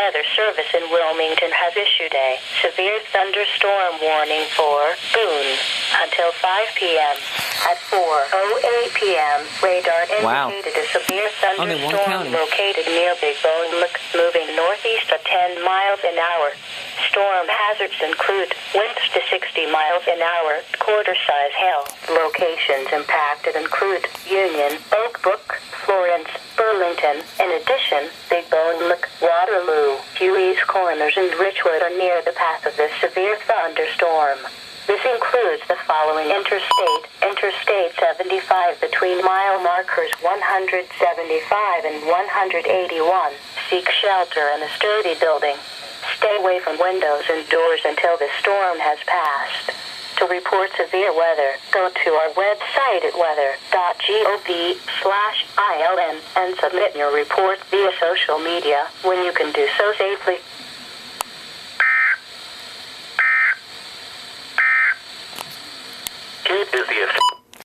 Weather Service in Wilmington has issued a severe thunderstorm warning for Boone until 5 p.m. At 4:08 p.m., radar indicated a severe thunderstorm located near Big Bone Lick, moving northeast at 10 miles an hour. Storm hazards include winds to 60 miles an hour, quarter-size hail. Locations impacted include Union, Oak Brook, Florence, Burlington. In addition, Big Bone Lick, Waterloo, Huey's Corners, and Richwood are near the path of this severe thunderstorm. This includes the following Interstate 75 between mile markers 175 and 181. Seek shelter in a sturdy building. Stay away from windows and doors until the storm has passed. To report severe weather, go to our website at weather.gov/ILN and submit your report via social media when you can do so safely.